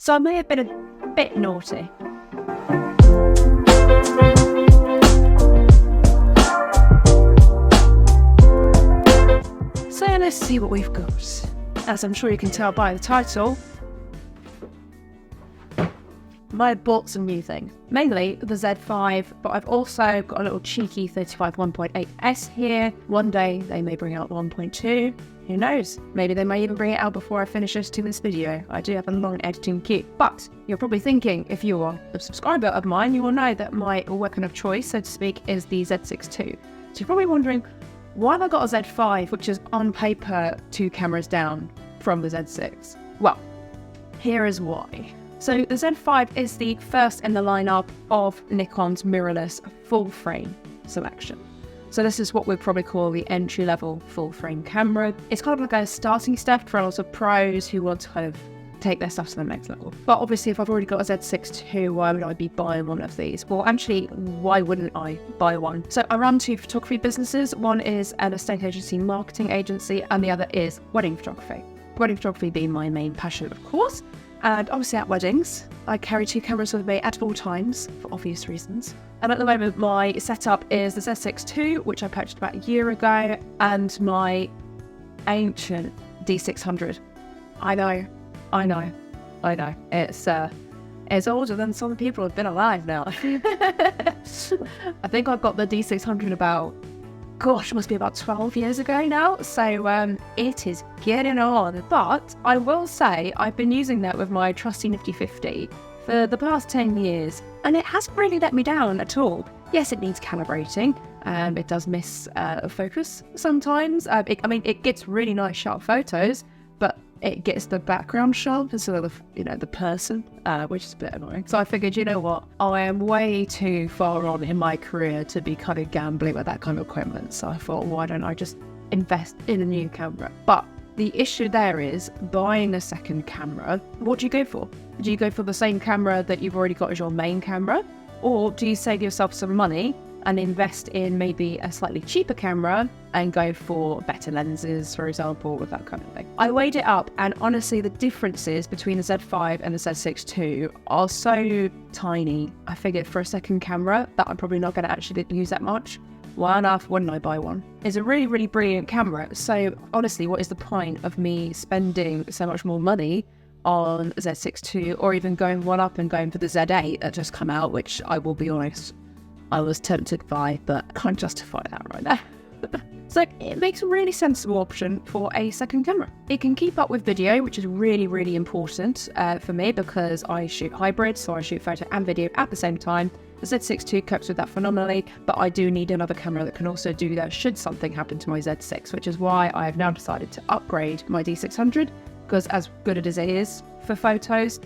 So I may have been a bit naughty. So let's see what we've got. As I'm sure you can tell by the title, I bought some new things. Mainly the Z5, but I've also got a little cheeky 35 1.8S here. One day they may bring out 1.2. Who knows? Maybe they may even bring it out before I finish this video. I do have a long editing queue. But you're probably thinking, if you are a subscriber of mine, you will know that my weapon of choice, so to speak, is the Z6ii. So you're probably wondering, why have I got a Z5, which is on paper 2 cameras down from the Z6? Well, here is why. So the Z5 is the first in the lineup of Nikon's mirrorless full frame selection. So this is what we'd probably call the entry-level full frame camera. It's kind of like a starting step for a lot of pros who want to kind of take their stuff to the next level. But obviously if I've already got a Z6ii, why would I be buying one of these? Well, actually, why wouldn't I buy one? So I run 2 photography businesses. One is an estate agency marketing agency, and the other is wedding photography. Wedding photography being my main passion, of course. And obviously at weddings, I carry 2 cameras with me at all times for obvious reasons. And at the moment, my setup is the Z6ii, which I purchased about a year ago, and my ancient D600. I know. It's older than some people have been alive now. I think I've got the D600 about, gosh, it must be about 12 years ago now. So it is getting on. But I will say I've been using that with my trusty nifty 50 for the past 10 years, and it hasn't really let me down at all. Yes, it needs calibrating. It does miss focus sometimes. It gets really nice sharp photos, but it gets the background sharp instead of the person, which is a bit annoying. So I figured, you know what, I am way too far on in my career to be kind of gambling with that kind of equipment. So I thought, why don't I just invest in a new camera? But the issue there is buying a second camera. What do you go for? Do you go for the same camera that you've already got as your main camera? Or do you save yourself some money and invest in maybe a slightly cheaper camera and go for better lenses, for example, with that kind of thing? I weighed it up, and honestly, the differences between the Z5 and the Z6ii are so tiny. I figured for a second camera that I'm probably not going to actually use that much. Why on earth wouldn't I buy one? It's a really, really brilliant camera. So honestly, what is the point of me spending so much more money on Z6ii, or even going one up and going for the Z8 that just come out, which I will be honest, I was tempted by, but I can't justify that right now. So it makes a really sensible option for a second camera. It can keep up with video, which is really, really important for me because I shoot hybrid, so I shoot photo and video at the same time. The Z6ii copes with that phenomenally, but I do need another camera that can also do that should something happen to my Z6, which is why I have now decided to upgrade my D600, because as good as it is for photos,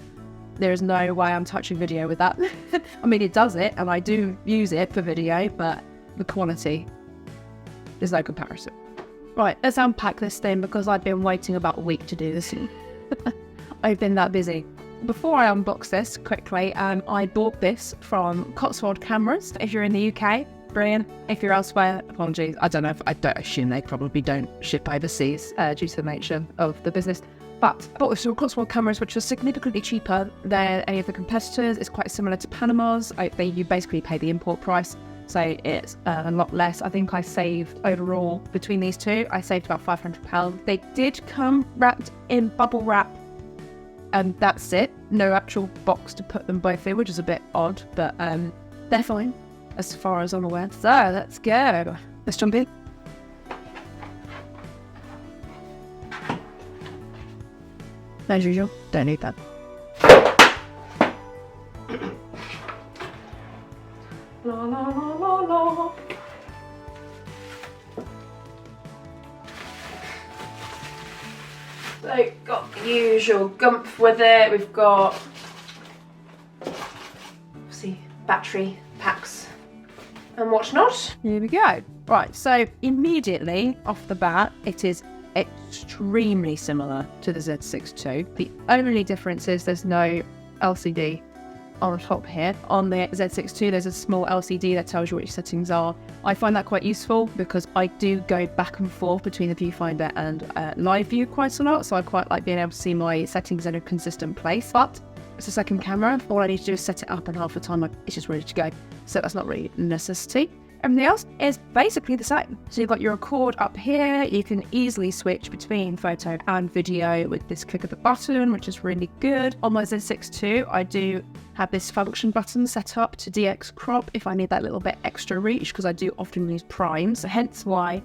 there is no way I'm touching video with that. I mean, it does it, and I do use it for video, but the quality, there's no comparison. Right, let's unpack this thing because I've been waiting about a week to do this. I've been that busy. Before I unbox this quickly, I bought this from Cotswold Cameras. If you're in the UK, brilliant. If you're elsewhere, apologies. I don't assume they probably don't ship overseas due to the nature of the business. But I bought this from Cotswold Cameras, which was significantly cheaper than any of the competitors. It's quite similar to Panama's. You basically pay the import price, so it's a lot less. I think I saved overall between these two, I saved about £500. They did come wrapped in bubble wrap, and that's it. No actual box to put them both in, which is a bit odd, but they're fine as far as I'm aware. So let's go. Let's jump in. As usual, don't need that. La la la la la. So, got the usual gumph with it. We've got, obviously, battery packs and whatnot. Here we go. Right, so immediately off the bat, it is extremely similar to the Z6ii. The only difference is there's no LCD on the top here. On the Z6ii, there's a small LCD that tells you what your settings are. I find that quite useful because I do go back and forth between the viewfinder and live view quite a lot, so I quite like being able to see my settings in a consistent place. But it's a second camera. All I need to do is set it up, and half the time it's just ready to go. So that's not really a necessity. Everything else is basically the same. So you've got your record up here. You can easily switch between photo and video with this click of the button, which is really good. On my Z6 II, I do have this function button set up to DX crop if I need that little bit extra reach, because I do often use prime. So hence why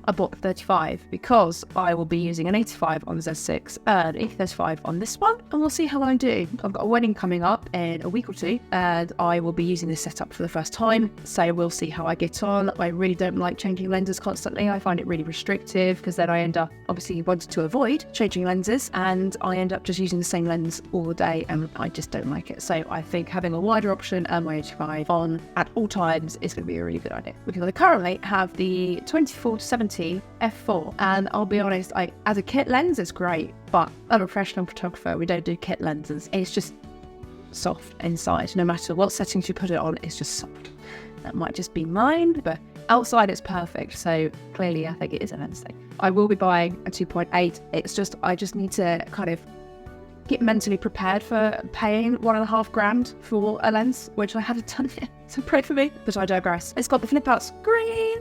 I bought the 35, because I will be using an 85 on the Z6 and a 35 on this one, and we'll see how I do. I've got a wedding coming up in a week or two, and I will be using this setup for the first time, so we'll see how I get on. I really don't like changing lenses constantly. I find it really restrictive, because then I end up obviously wanting to avoid changing lenses, and I end up just using the same lens all day, and I just don't like it. So I think having a wider option and my 85 on at all times is going to be a really good idea, because I currently have the 24-70 f4, and I'll be honest, as a kit lens it's great, but I'm a professional photographer, we don't do kit lenses. It's just soft inside. No matter what settings you put it on, it's just soft. That might just be mine, but outside it's perfect. So clearly I think it is a lens thing. I will be buying a 2.8. It's just, I just need to kind of get mentally prepared for paying $1.5 for a lens, which I haven't done yet, so pray for me. But I digress. It's got the flip out screen,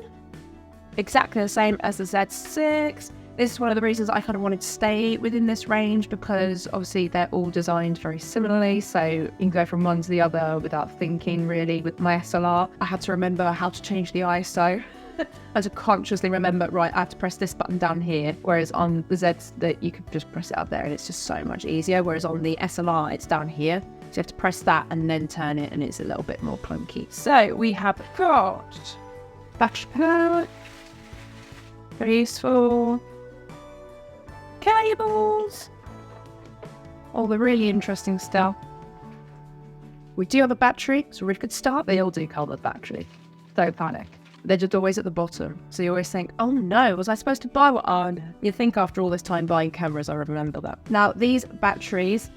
exactly the same as the Z6. This is one of the reasons I kind of wanted to stay within this range, because obviously they're all designed very similarly, so you can go from one to the other without thinking really. With my SLR, I had to remember how to change the ISO. I had to consciously remember, right, I have to press this button down here, whereas on the Zs that you could just press it up there and it's just so much easier, whereas on the SLR it's down here, so you have to press that and then turn it, and it's a little bit more clunky. So we have got battery power, very useful, cables, all the really interesting stuff. We do have a battery, it's a really good start. They all do call the battery. Don't panic. They're just always at the bottom. So you always think, oh no, was I supposed to buy one? Oh, no. You think after all this time buying cameras, I remember that. Now, these batteries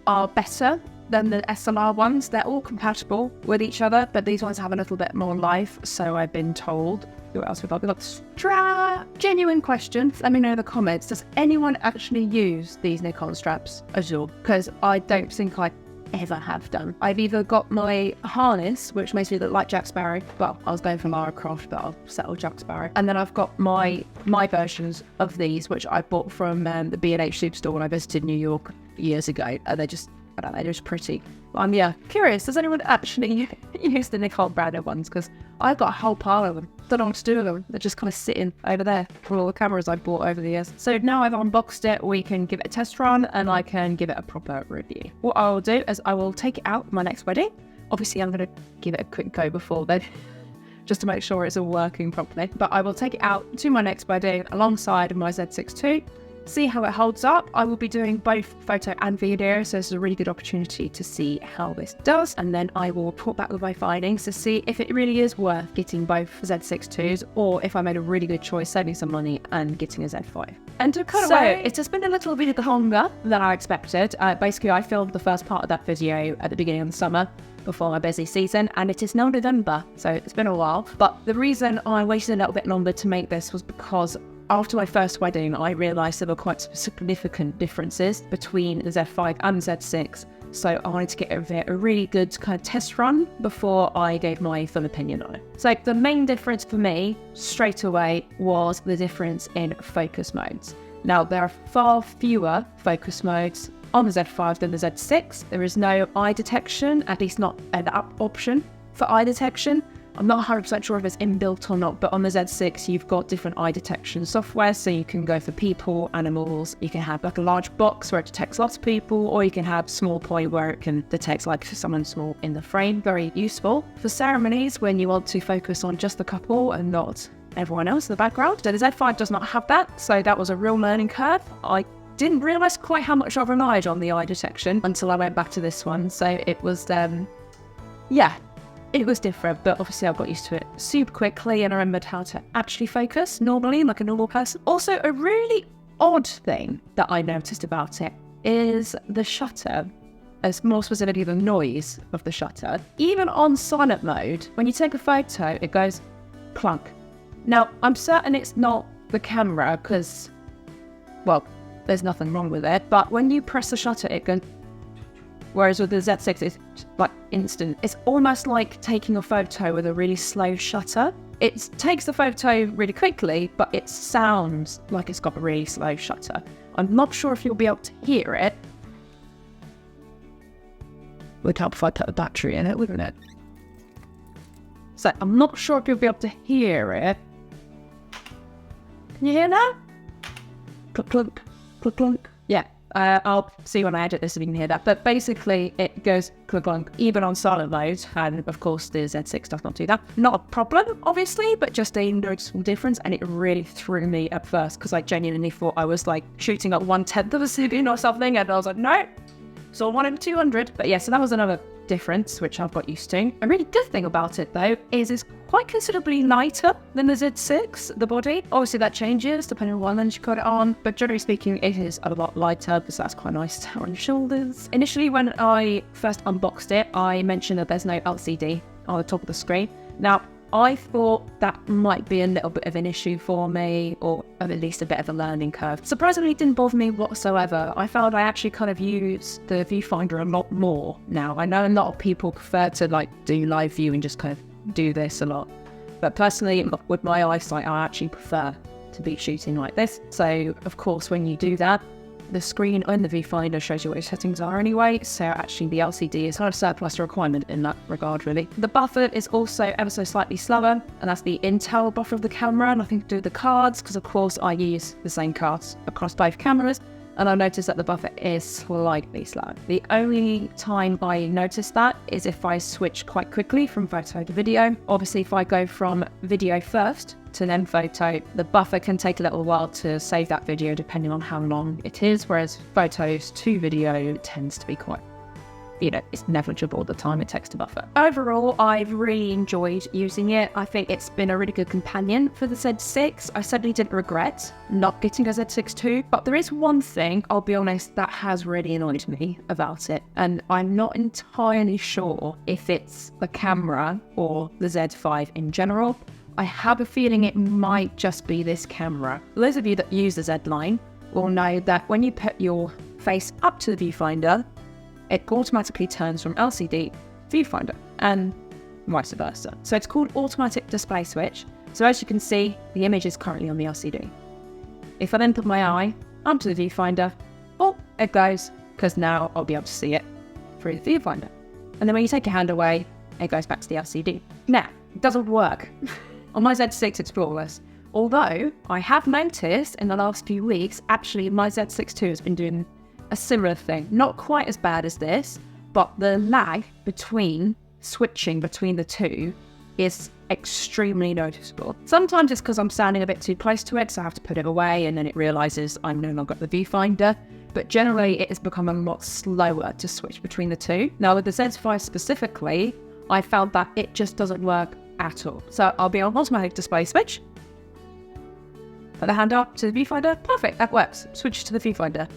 are better than the SLR ones. They're all compatible with each other, but these ones have a little bit more life, so I've been told. What else have I got? Strap! Genuine questions. Let me know in the comments. Does anyone actually use these Nikon straps at all? Because I don't think I ever have done. I've either got my harness, which makes me look like Jack Sparrow. Well, I was going for Lara Croft, but I'll settle Jack Sparrow. And then I've got my versions of these, which I bought from the B&H Superstore when I visited New York years ago. And they're just, I don't know, they're just pretty. I'm curious, does anyone actually use the Nikon branded ones? Because I've got a whole pile of them. Don't know what to do with them. They're just kind of sitting over there for all the cameras I've bought over the years. So now I've unboxed it, we can give it a test run and I can give it a proper review. What I will do is I will take it out for my next wedding. Obviously I'm going to give it a quick go before then, just to make sure it's all working properly. But I will take it out to my next wedding alongside my Z6 II. See how it holds up. I will be doing both photo and video, so this is a really good opportunity to see how this does, and then I will report back with my findings to see if it really is worth getting both Z6 IIs, or if I made a really good choice saving some money and getting a Z5. And to cut away, it has been a little bit longer than I expected. Basically, I filmed the first part of that video at the beginning of the summer before my busy season, and it is now November, so it's been a while. But the reason I waited a little bit longer to make this was because after my first wedding, I realised there were quite significant differences between the Z5 and the Z6. So I wanted to get a really good kind of test run before I gave my full opinion on it. So the main difference for me straight away was the difference in focus modes. Now, there are far fewer focus modes on the Z5 than the Z6. There is no eye detection, at least not an option for eye detection. I'm not 100% sure if it's inbuilt or not, but on the Z6 you've got different eye detection software, so you can go for people, animals, you can have like a large box where it detects lots of people, or you can have small point where it can detect like someone small in the frame. Very useful for ceremonies when you want to focus on just the couple and not everyone else in the background. So the Z5 does not have that, so that was a real learning curve. I didn't realise quite how much I relied on the eye detection until I went back to this one, so it was, it was different, but obviously I got used to it super quickly and I remembered how to actually focus normally, like a normal person. Also, a really odd thing that I noticed about it is the shutter, as more specifically the noise of the shutter. Even on silent mode, when you take a photo, it goes clunk. Now, I'm certain it's not the camera because, well, there's nothing wrong with it, but when you press the shutter, it goes Whereas with the Z6, it's like instant. It's almost like taking a photo with a really slow shutter. It takes the photo really quickly, but it sounds like it's got a really slow shutter. I'm not sure if you'll be able to hear it. Would help if I put a battery in it, wouldn't it? So I'm not sure if you'll be able to hear it. Can you hear now? Clunk, clunk, clunk, clunk. Yeah, I'll see when I edit this if you can hear that. But basically, it goes clunk, clunk, even on silent mode. And of course, the Z6 does not do that. Not a problem, obviously, but just a noticeable difference. And it really threw me at first because I genuinely thought I was like shooting at 1/10 of a second or something. And I was like, no. So 1 in 200. But yeah, so that was another difference, which I've got used to. A really good thing about it, though, is it's quite considerably lighter than the Z6, the body. Obviously, that changes depending on what lens you got it on. But generally speaking, it is a lot lighter because that's quite nice to have on your shoulders. Initially, when I first unboxed it, I mentioned that there's no LCD on the top of the screen. Now, I thought that might be a little bit of an issue for me, or at least a bit of a learning curve. Surprisingly, it didn't bother me whatsoever. I found I actually kind of use the viewfinder a lot more now. I know a lot of people prefer to like do live view and just kind of do this a lot. But personally, with my eyesight, I actually prefer to be shooting like this. So, of course, when you do that, the screen and the viewfinder shows you what your settings are anyway, so actually the LCD is kind of surplus requirement in that regard, really. The buffer is also ever so slightly slower, and that's the Intel buffer of the camera, nothing to do with the cards, because of course I use the same cards across both cameras, and I've noticed that the buffer is slightly slower. The only time I notice that is if I switch quite quickly from photo to video. Obviously, if I go from video first to then photo, the buffer can take a little while to save that video depending on how long it is, whereas photos to video tends to be quite, it's negligible the time it takes to buffer. Overall, I've really enjoyed using it. I think it's been a really good companion for the Z6. I certainly didn't regret not getting a Z6 II, but there is one thing, I'll be honest, that has really annoyed me about it, and I'm not entirely sure if it's the camera or the Z5 in general. I have a feeling it might just be this camera. Those of you that use the Z line will know that when you put your face up to the viewfinder, it automatically turns from LCD to viewfinder, and vice versa. So it's called automatic display switch. So as you can see, the image is currently on the LCD. If I then put my eye onto the viewfinder, it goes, because now I'll be able to see it through the viewfinder. And then when you take your hand away, it goes back to the LCD. Now, it doesn't work. On my Z6, it's flawless. Although, I have noticed in the last few weeks, actually, my Z6 II has been doing a similar thing. Not quite as bad as this, but the lag between switching between the two is extremely noticeable. Sometimes it's because I'm standing a bit too close to it, so I have to put it away, and then it realizes I'm no longer at the viewfinder. But generally, it has become a lot slower to switch between the two. Now, with the Z5 specifically, I found that it just doesn't work at all. So I'll be on automatic display switch, put the hand up to the viewfinder, perfect, that works, switch to the viewfinder.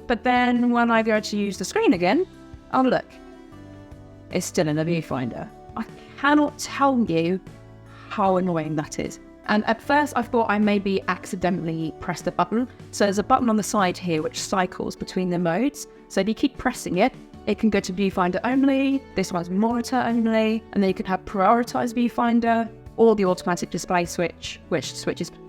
But then when I go to use the screen again, oh look, it's still in the viewfinder. I cannot tell you how annoying that is. And at first I thought I maybe accidentally pressed a button. So there's a button on the side here which cycles between the modes. So if you keep pressing it, it can go to viewfinder only, this one's monitor only, and then you can have prioritized viewfinder, or the automatic display switch, which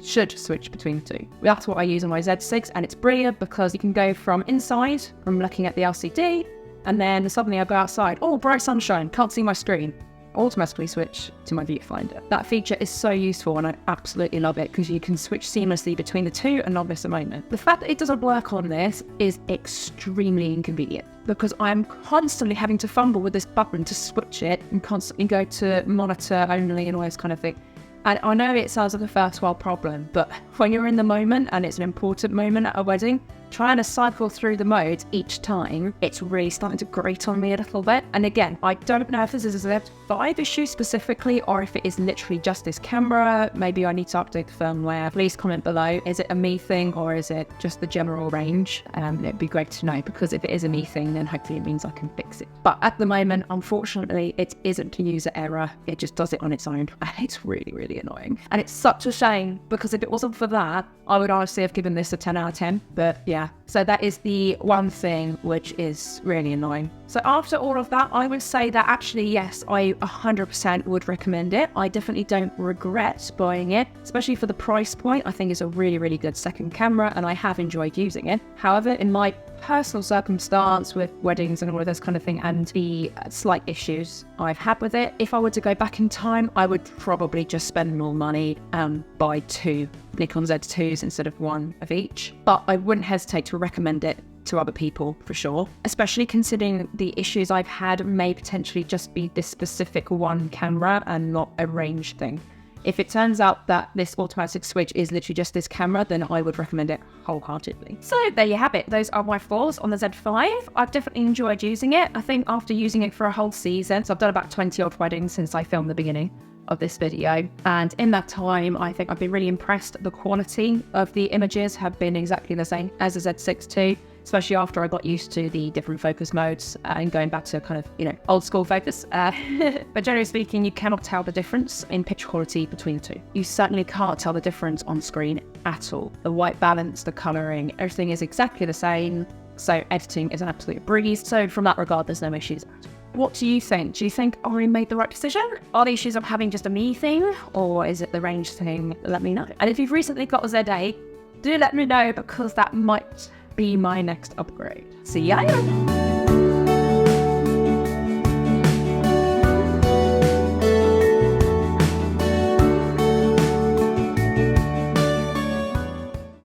should switch between the two. That's what I use on my Z6, and it's brilliant because you can go from inside, from looking at the LCD, and then suddenly I go outside, bright sunshine, can't see my screen. Automatically switch to my viewfinder. That feature is so useful, and I absolutely love it because you can switch seamlessly between the two and not miss a moment. The fact that it doesn't work on this is extremely inconvenient because I'm constantly having to fumble with this button to switch it and constantly go to monitor only and all this kind of thing. And I know it sounds like a first world problem, but when you're in the moment and it's an important moment at a wedding, trying to cycle through the modes each time, it's really starting to grate on me a little bit. And again, I don't know if this is a Z5 issue specifically, or if it is literally just this camera. Maybe I need to update the firmware. Please comment below. Is it a me thing or is it just the general range? It'd be great to know, because if it is a me thing, then hopefully it means I can fix it. But at the moment, unfortunately, it isn't a user error. It just does it on its own. And it's really, really annoying. And it's such a shame, because if it wasn't for that, I would honestly have given this a 10 out of 10. But yeah, so that is the one thing which is really annoying. So after all of that, I would say that actually, yes, I 100% would recommend it. I definitely don't regret buying it, especially for the price point. I think it's a really, really good second camera and I have enjoyed using it. However, in my personal circumstance with weddings and all of this kind of thing and the slight issues I've had with it, if I were to go back in time, I would probably just spend more money and buy 2 Nikon Z2s instead of 1 of each. But I wouldn't hesitate to recommend it to other people for sure, especially considering the issues I've had may potentially just be this specific one camera and not a range thing. If it turns out that this automatic switch is literally just this camera, then I would recommend it wholeheartedly. So there you have it. Those are my thoughts on the Z5. I've definitely enjoyed using it. I think after using it for a whole season, so I've done about 20 odd weddings since I filmed the beginning of this video, and in that time I think I've been really impressed. The quality of the images have been exactly the same as the Z6ii, especially after I got used to the different focus modes and going back to kind of, you know, old school focus. But generally speaking, you cannot tell the difference in picture quality between the two. You certainly can't tell the difference on screen at all. The white balance, the colouring, everything is exactly the same. So editing is an absolute breeze. So from that regard, there's no issues at all. What do you think? Do you think I made the right decision? Are the issues of having just a me thing, or is it the range thing? Let me know. And if you've recently got a Z8, do let me know, because that might be my next upgrade. See ya!